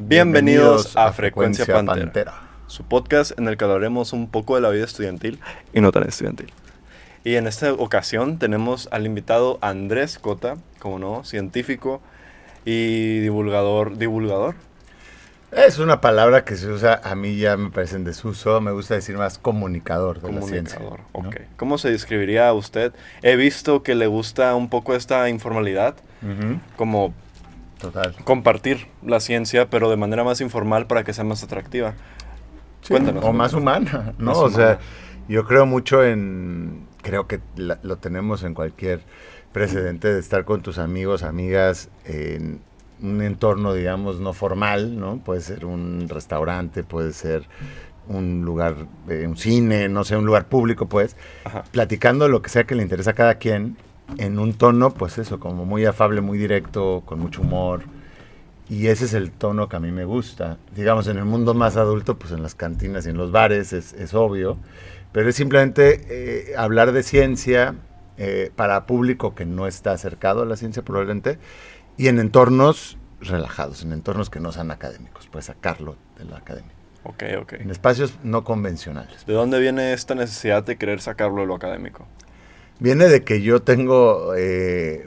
Bienvenidos a Frecuencia Pantera, su podcast en el que hablaremos un poco de la vida estudiantil y no tan estudiantil. Y en esta ocasión tenemos al invitado Andrés Cota, como no, científico y divulgador. ¿Divulgador? Es una palabra que se usa, a mí ya me parece en desuso, me gusta decir más comunicador de la ciencia. Comunicador, ¿no? ok. ¿Cómo se describiría a usted? He visto que le gusta un poco esta informalidad, como Total. compartir la ciencia, pero de manera más informal para que sea más atractiva. Sí, Cuéntanos. o más humana, ¿no? Más O sea, humana. yo creo mucho creo que lo tenemos en cualquier precedente de estar con tus amigos, amigas, en un entorno, digamos, no formal, ¿no? Puede ser un restaurante, puede ser un lugar, un cine, no sé, un lugar público, pues, Ajá. platicando lo que sea que le interesa a cada quien, en un tono, pues eso, como muy afable, muy directo, con mucho humor. Y ese es el tono que a mí me gusta. Digamos, en el mundo más adulto, pues en las cantinas y en los bares es obvio, pero es simplemente hablar de ciencia para público que no está acercado a la ciencia probablemente, y en entornos relajados, en entornos que no sean académicos, pues sacarlo de la academia. Ok, ok. En espacios no convencionales. ¿De dónde viene esta necesidad de querer sacarlo de lo académico? Viene de que yo tengo,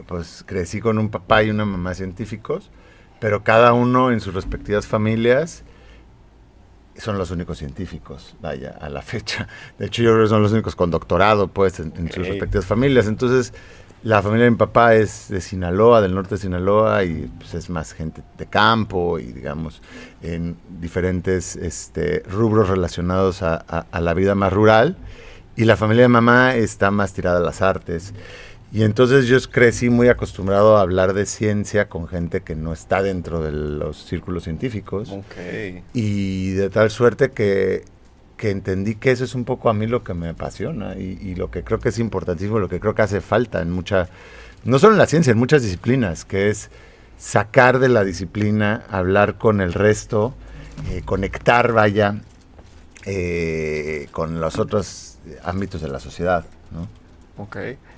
pues crecí con un papá y una mamá científicos, pero cada uno en sus respectivas familias son los únicos científicos, vaya, a la fecha. De hecho, yo creo que son los únicos con doctorado, pues, en sus respectivas familias. Entonces, la familia de mi papá es de Sinaloa, del norte de Sinaloa, y pues, es más gente de campo y, digamos, en diferentes rubros relacionados a la vida más rural. Y la familia de mamá está más tirada a las artes. Y entonces yo crecí muy acostumbrado a hablar de ciencia con gente que no está dentro de los círculos científicos. Ok. Y de tal suerte que entendí que eso es un poco a mí lo que me apasiona y lo que creo que es importantísimo, lo que creo que hace falta en no solo en la ciencia, en muchas disciplinas, que es sacar de la disciplina, hablar con el resto, conectar, vaya, con los otros ámbitos de la sociedad, ¿no? Ok.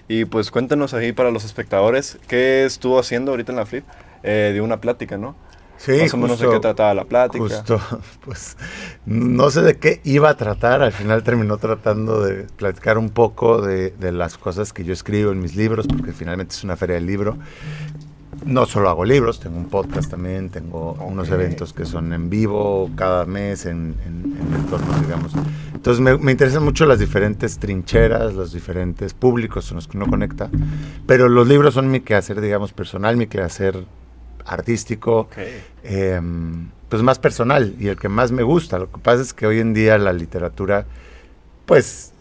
Y pues cuéntanos ahí para los espectadores, ¿qué estuvo haciendo ahorita en la Flip? De una plática, ¿no? Sí, Más o menos de qué trataba la plática. Justo, pues no sé de qué iba a tratar, al final terminó tratando de platicar un poco de las cosas que yo escribo en mis libros, porque finalmente es una feria del libro. No solo hago libros, tengo un podcast también, tengo unos eventos que son en vivo cada mes en entornos, digamos. Entonces me interesan mucho las diferentes trincheras, los diferentes públicos con los que uno conecta, pero los libros son mi quehacer, digamos, personal, mi quehacer artístico, pues más personal y el que más me gusta. Lo que pasa es que hoy en día la literatura, pues,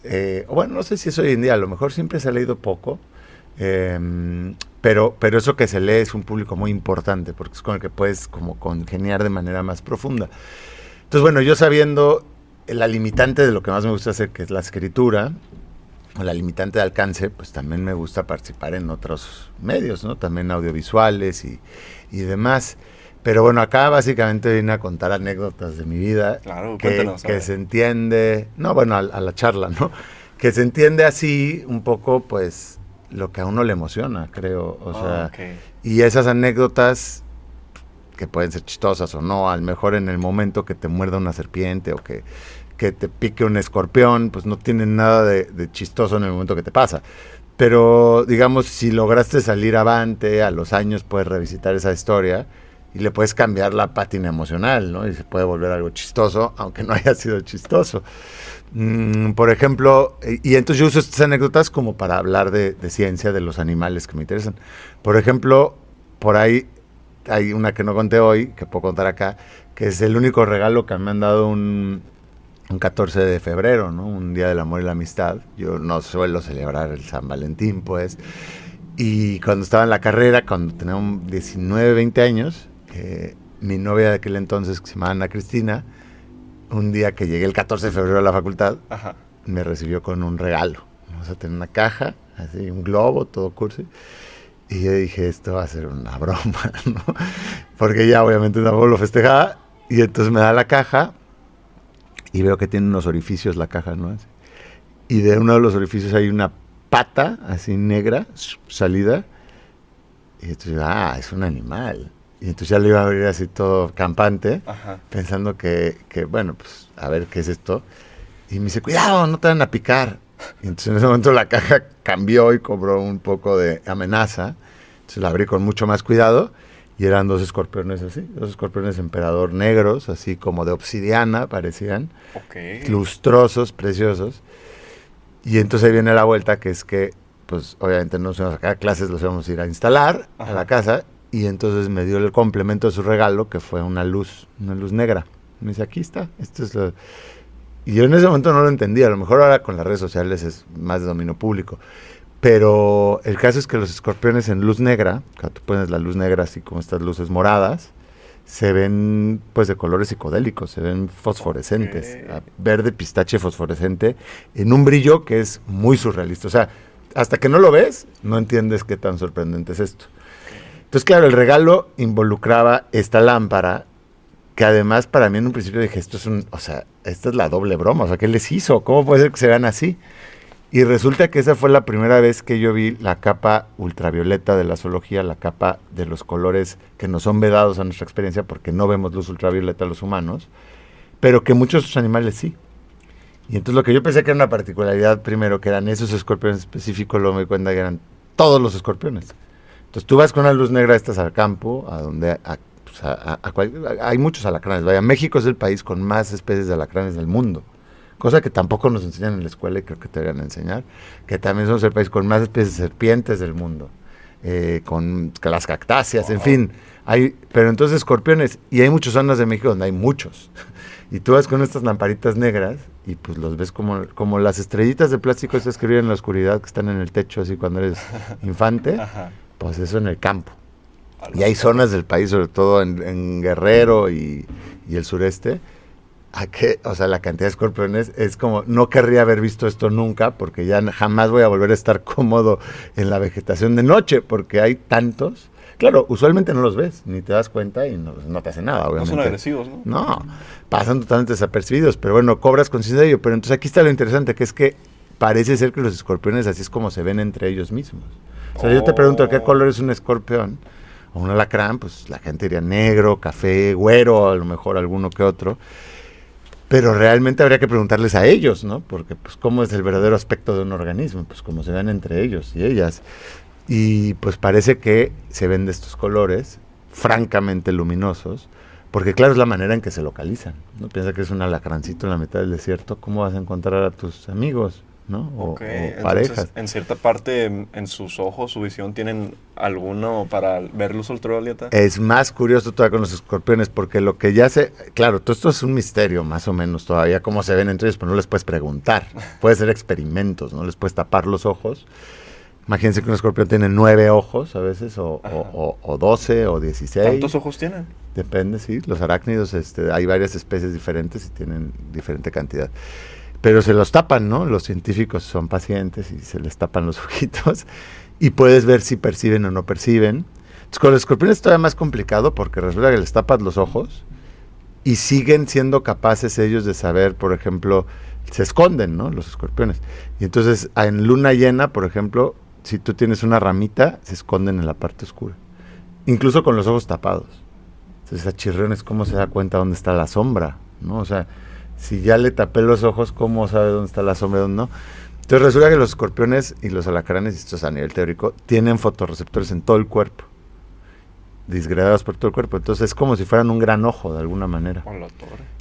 bueno, no sé si es hoy en día, a lo mejor siempre se ha leído poco, pero eso que se lee es un público muy importante porque es con el que puedes como congeniar de manera más profunda. Entonces, bueno, yo sabiendo la limitante de lo que más me gusta hacer, que es la escritura, o la limitante de alcance, pues también me gusta participar en otros medios, ¿no? También audiovisuales y demás. Pero bueno, acá básicamente vine a contar anécdotas de mi vida. Claro, que cuéntanos. se entiende, no, bueno, a la charla, ¿no? Que se entiende así un poco, pues, lo que a uno le emociona, creo. O sea, okay. Y esas anécdotas que pueden ser chistosas o no, a lo mejor en el momento que te muerda una serpiente o que te pique un escorpión, pues no tiene nada de chistoso en el momento que te pasa. Pero, digamos, si lograste salir avante, a los años puedes revisitar esa historia y le puedes cambiar la pátina emocional, ¿no? Y se puede volver algo chistoso, aunque no haya sido chistoso. Por ejemplo, y entonces yo uso estas anécdotas como para hablar de ciencia, de los animales que me interesan. Por ejemplo, por ahí hay una que no conté hoy, que puedo contar acá, que es el único regalo que me han dado un 14 de febrero, ¿no? Un día del amor y la amistad. Yo no suelo celebrar el San Valentín, pues. Y cuando estaba en la carrera, cuando tenía 19, 20 años, mi novia de aquel entonces, que se llamaba Ana Cristina, un día que llegué el 14 de febrero a la facultad, Ajá. me recibió con un regalo. O sea, tenía una caja, así, un globo, todo cursi. Y yo dije, esto va a ser una broma, ¿no? Porque ya obviamente tampoco lo festejaba. Y entonces me da la caja y veo que tiene unos orificios la caja, ¿no? Y de uno de los orificios hay una pata así negra salida. Y entonces, es un animal. Y entonces ya le iba a abrir así todo campante, Ajá. pensando que, bueno, pues a ver qué es esto. Y me dice, cuidado, no te van a picar. Y entonces en ese momento la caja cambió y cobró un poco de amenaza. Entonces la abrí con mucho más cuidado y eran 2 escorpiones así, 2 escorpiones emperador negros, así como de obsidiana parecían, lustrosos, preciosos. Y entonces ahí viene la vuelta, que es que, pues obviamente no nos íbamos a sacar clases, los íbamos a ir a instalar a la casa. Y entonces me dio el complemento de su regalo, que fue una luz negra. Me dice, aquí está, esto es lo... Y yo en ese momento no lo entendía, a lo mejor ahora con las redes sociales es más de dominio público. Pero el caso es que los escorpiones en luz negra, cuando tú pones la luz negra así como estas luces moradas, se ven pues de colores psicodélicos, se ven fosforescentes, verde pistache fosforescente, en un brillo que es muy surrealista. O sea, hasta que no lo ves, no entiendes qué tan sorprendente es esto. Entonces, claro, el regalo involucraba esta lámpara, que además para mí en un principio dije, esta es la doble broma, o sea, ¿qué les hizo? ¿Cómo puede ser que se vean así? Y resulta que esa fue la primera vez que yo vi la capa ultravioleta de la zoología, la capa de los colores que nos son vedados a nuestra experiencia porque no vemos luz ultravioleta los humanos, pero que muchos otros animales sí. Y entonces lo que yo pensé que era una particularidad primero, que eran esos escorpiones específicos, luego me di cuenta que eran todos los escorpiones. Entonces tú vas con una luz negra estas al campo, a donde hay muchos alacranes. Vaya, México es el país con más especies de alacranes del mundo, cosa que tampoco nos enseñan en la escuela y creo que te deberían enseñar, que también somos el país con más especies de serpientes del mundo, con las cactáceas, en fin. Pero entonces escorpiones, y hay muchas zonas de México donde hay muchos. Y tú vas con estas lamparitas negras y pues los ves como las estrellitas de plástico esas que brillan en la oscuridad, que están en el techo así cuando eres infante. Pues eso en el campo. Y hay zonas del país, sobre todo en Guerrero y el sureste, o sea, la cantidad de escorpiones es como, no querría haber visto esto nunca, porque ya jamás voy a volver a estar cómodo en la vegetación de noche, porque hay tantos. Claro, usualmente no los ves, ni te das cuenta y no te hace nada, obviamente. No son agresivos, ¿no? No, pasan totalmente desapercibidos, pero bueno, cobras conciencia de ello. Pero entonces aquí está lo interesante, que es que parece ser que los escorpiones así es como se ven entre ellos mismos. O sea, yo te pregunto, ¿qué color es un escorpión? O un alacrán, pues la gente diría negro, café, güero, a lo mejor alguno que otro. Pero realmente habría que preguntarles a ellos, ¿no? Porque, pues, ¿cómo es el verdadero aspecto de un organismo? Pues, como se ven entre ellos y ellas. Y, pues, parece que se ven de estos colores, francamente luminosos, porque, claro, es la manera en que se localizan, ¿no? Piensa que es un alacrancito en la mitad del desierto, ¿cómo vas a encontrar a tus amigos, ¿no? O parejas. Entonces, en cierta parte, en sus ojos, su visión, ¿tienen alguno para ver luz ultravioleta? Es más curioso todavía con los escorpiones, porque lo que ya claro, todo esto es un misterio, más o menos, todavía, cómo se ven entre ellos, pero no les puedes preguntar. Puedes hacer experimentos, no les puedes tapar los ojos. Imagínense que un escorpión tiene 9 ojos a veces, o 12, o 16. ¿Cuántos ojos tienen? Depende, sí. Los arácnidos, hay varias especies diferentes y tienen diferente cantidad. Pero se los tapan, ¿no? Los científicos son pacientes y se les tapan los ojitos y puedes ver si perciben o no perciben. Entonces, con los escorpiones es todavía más complicado porque resulta que les tapas los ojos y siguen siendo capaces ellos de saber, por ejemplo, se esconden, ¿no? Los escorpiones. Y entonces, en luna llena, por ejemplo, si tú tienes una ramita, se esconden en la parte oscura. Incluso con los ojos tapados. Entonces, a Chirrión es cómo se da cuenta dónde está la sombra, ¿no? O sea, si ya le tapé los ojos, ¿cómo sabe dónde está la sombra y dónde no? Entonces resulta que los escorpiones y los alacranes, esto es a nivel teórico, tienen fotorreceptores en todo el cuerpo, disgregados por todo el cuerpo. Entonces es como si fueran un gran ojo de alguna manera.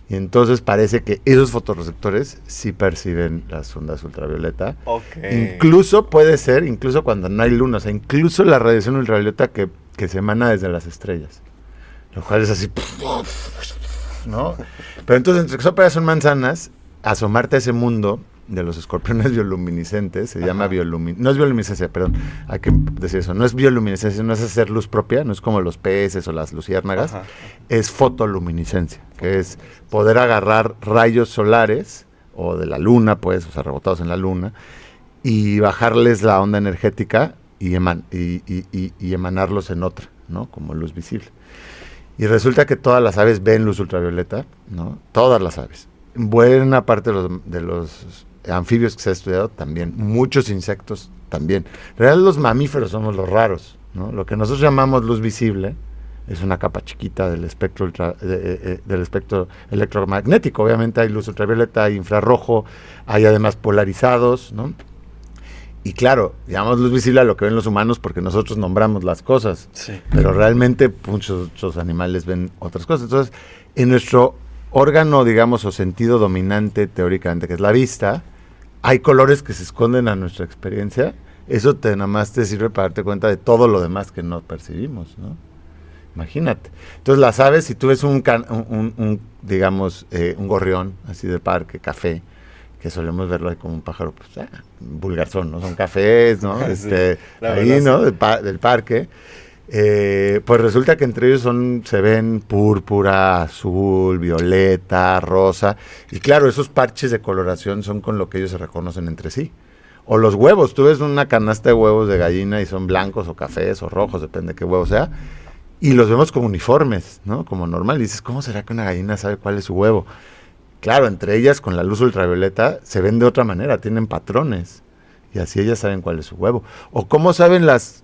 Y entonces parece que esos fotorreceptores sí perciben las ondas ultravioleta. Incluso puede ser, incluso cuando no hay luna, o sea, incluso la radiación ultravioleta que se emana desde las estrellas. Lo cual es así, ¿no? Pero entonces, entre que sopas son manzanas, asomarte a ese mundo de los escorpiones bioluminiscentes, se llama no es bioluminiscencia, perdón, hay que decir eso, no es bioluminiscencia, no es hacer luz propia, no es como los peces o las luciérnagas, es fotoluminiscencia, que es poder agarrar rayos solares, o de la luna, pues, o sea, rebotados en la luna, y bajarles la onda energética y emanarlos en otra, ¿no? Como luz visible. Y resulta que todas las aves ven luz ultravioleta, ¿no? Todas las aves. Buena parte de los anfibios que se ha estudiado también. Muchos insectos también. En realidad los mamíferos somos los raros, ¿no? Lo que nosotros llamamos luz visible, es una capa chiquita del espectro del espectro electromagnético. Obviamente hay luz ultravioleta, hay infrarrojo, hay además polarizados, ¿no? Y claro, llamamos luz visible a lo que ven los humanos porque nosotros nombramos las cosas, Sí. pero realmente muchos otros animales ven otras cosas. Entonces, en nuestro órgano, digamos, o sentido dominante teóricamente, que es la vista, hay colores que se esconden a nuestra experiencia. Eso nada más te sirve para darte cuenta de todo lo demás que no percibimos, ¿no? Imagínate. Entonces las aves, si tú ves digamos, un gorrión así de parque, café, que solemos verlo ahí como un pájaro, pues, vulgarzón, ¿no? Son cafés, ¿no? Sí, ahí, ¿no? sí. Del parque. Pues resulta que entre ellos se ven púrpura, azul, violeta, rosa. Y claro, esos parches de coloración son con lo que ellos se reconocen entre sí. O los huevos, tú ves una canasta de huevos de gallina y son blancos o cafés o rojos, depende de qué huevo sea. Y los vemos como uniformes, ¿no? Como normal. Y dices, ¿cómo será que una gallina sabe cuál es su huevo? Claro, entre ellas, con la luz ultravioleta, se ven de otra manera, tienen patrones. Y así ellas saben cuál es su huevo. O cómo saben las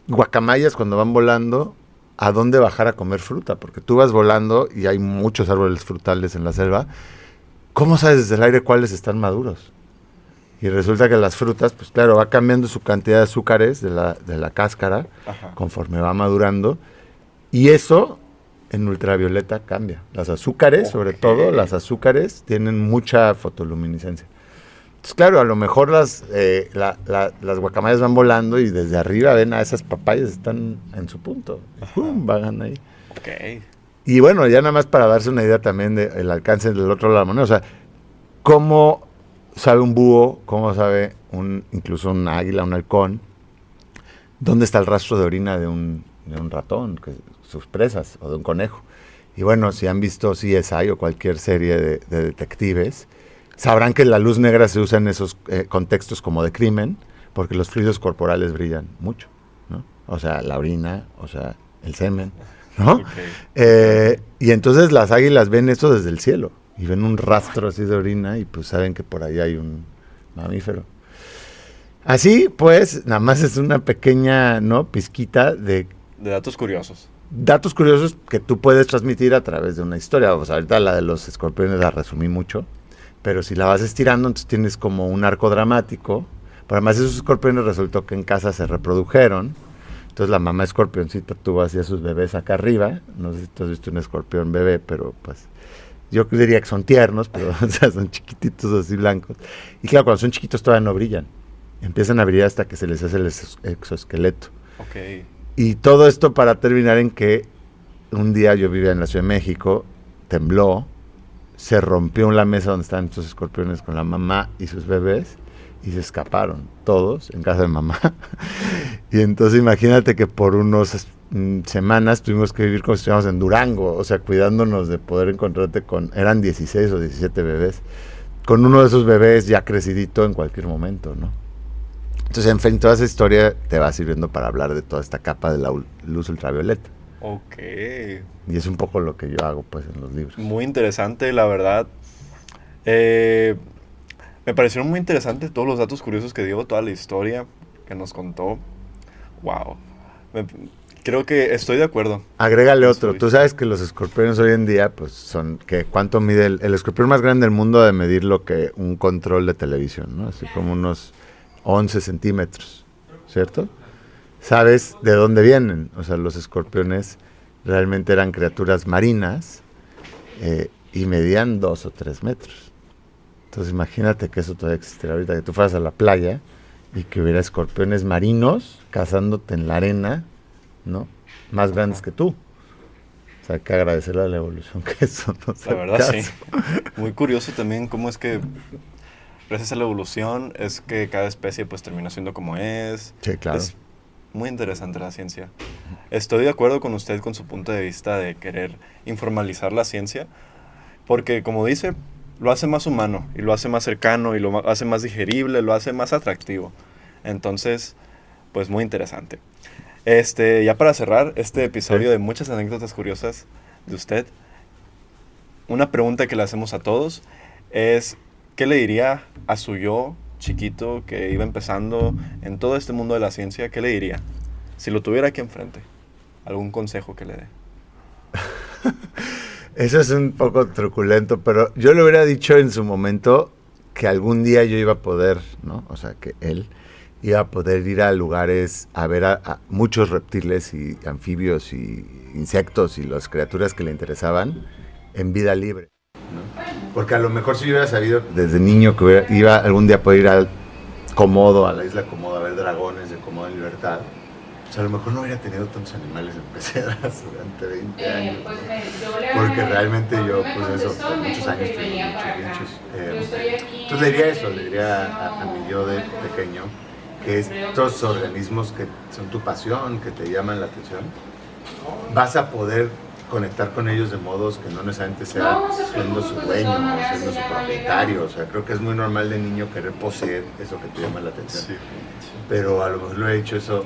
guacamayas cuando van volando a dónde bajar a comer fruta. Porque tú vas volando y hay muchos árboles frutales en la selva. ¿Cómo sabes desde el aire cuáles están maduros? Y resulta que las frutas, pues claro, va cambiando su cantidad de azúcares de la cáscara. Ajá. Conforme va madurando. Y eso en ultravioleta cambia. Las azúcares, sobre todo, las azúcares tienen mucha fotoluminiscencia. Entonces, claro, a lo mejor las guacamayas van volando y desde arriba ven a esas papayas, están en su punto. ¡Pum! Van ahí. Ok. Y bueno, ya nada más para darse una idea también del alcance del otro lado de la moneda. O sea, ¿cómo sabe un búho, cómo sabe incluso un águila, un halcón, dónde está el rastro de orina de un ratón, sus presas, o de un conejo? Y bueno, si han visto CSI o cualquier serie de detectives, sabrán que la luz negra se usa en esos contextos como de crimen, porque los fluidos corporales brillan mucho, ¿no? O sea, la orina, o sea, el semen, ¿no? Okay. Y entonces las águilas ven esto desde el cielo, y ven un rastro así de orina, y pues saben que por ahí hay un mamífero. Así, pues, nada más es una pequeña, ¿no?, pizquita de datos curiosos. Datos curiosos que tú puedes transmitir a través de una historia. O sea, ahorita la de los escorpiones la resumí mucho, pero si la vas estirando, entonces tienes como un arco dramático. Pero además esos escorpiones resultó que en casa se reprodujeron. Entonces la mamá escorpioncita tuvo así a sus bebés acá arriba. No sé si tú has visto un escorpión bebé, pero pues yo diría que son tiernos, pero o sea, son chiquititos así blancos. Y claro, cuando son chiquitos todavía no brillan. Empiezan a brillar hasta que se les hace el exoesqueleto. Ok. Y todo esto para terminar en que un día yo vivía en la Ciudad de México, tembló, se rompió la mesa donde estaban estos escorpiones con la mamá y sus bebés y se escaparon todos en casa de mamá. Y entonces imagínate que por unas semanas tuvimos que vivir como si estuviéramos en Durango, o sea, cuidándonos de poder encontrarte eran 16 o 17 bebés, con uno de esos bebés ya crecidito en cualquier momento, ¿no? Entonces, en fin, toda esa historia te va sirviendo para hablar de toda esta capa de la luz ultravioleta. Ok. Y es un poco lo que yo hago, pues, en los libros. Muy interesante, la verdad. Me parecieron muy interesantes todos los datos curiosos que dio, toda la historia que nos contó. Wow. Creo que estoy de acuerdo. Agrégale otro. Tú sabes que los escorpiones hoy en día, pues, son... ¿Cuánto mide? El escorpión más grande del mundo ha de medir lo que un control de televisión, ¿no? Así como unos 11 centímetros, ¿cierto? ¿Sabes de dónde vienen? O sea, los escorpiones realmente eran criaturas marinas y medían 2 o 3 metros. Entonces imagínate que eso todavía existiera ahorita, que tú fueras a la playa y que hubiera escorpiones marinos cazándote en la arena, ¿no? Más grandes que tú. O sea, hay que agradecerle a la evolución que eso no sea la verdad, caso. sí. Muy curioso también cómo es que gracias a la evolución es que cada especie pues termina siendo como es. Sí, claro. Es muy interesante la ciencia. Estoy de acuerdo con usted con su punto de vista de querer informalizar la ciencia, porque como dice, lo hace más humano y lo hace más cercano y lo hace más digerible, lo hace más atractivo. Entonces, pues muy interesante. Ya para cerrar este episodio de muchas anécdotas curiosas de usted, una pregunta que le hacemos a todos es, ¿qué le diría a su yo chiquito que iba empezando en todo este mundo de la ciencia? ¿Qué le diría? Si lo tuviera aquí enfrente, ¿algún consejo que le dé? Eso es un poco truculento, pero yo le hubiera dicho en su momento que algún día yo iba a poder, ¿no? O sea, que él iba a poder ir a lugares a ver a muchos reptiles y anfibios y insectos y las criaturas que le interesaban en vida libre, ¿no? Porque a lo mejor si yo hubiera sabido desde niño que iba algún día a poder ir al Komodo, a la isla Komodo, a ver dragones de Komodo en libertad, pues a lo mejor no hubiera tenido tantos animales en peceras durante 20 años, ¿no? Porque realmente yo, pues eso, por muchos años tuve muchos bichos. Entonces le diría eso, le diría a mi yo de pequeño, que estos organismos que son tu pasión, que te llaman la atención, vas a poder conectar con ellos de modos que no necesariamente sea siendo su dueño o siendo su propietario. O sea, creo que es muy normal de niño querer poseer eso que te llama la atención. Sí. Pero a lo mejor lo he hecho eso,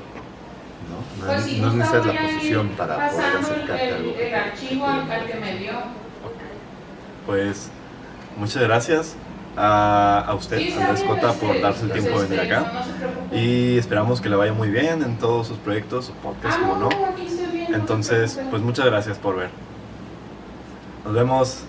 ¿no? No, pues no es necesaria la posición para poder acercarte a algo. El archivo al que me dio. Pues muchas gracias a usted, Andrés Cota, por darse el tiempo de venir acá. Y esperamos que le vaya muy bien en todos sus proyectos, sus podcasts, como no. Entonces, pues muchas gracias por ver. Nos vemos.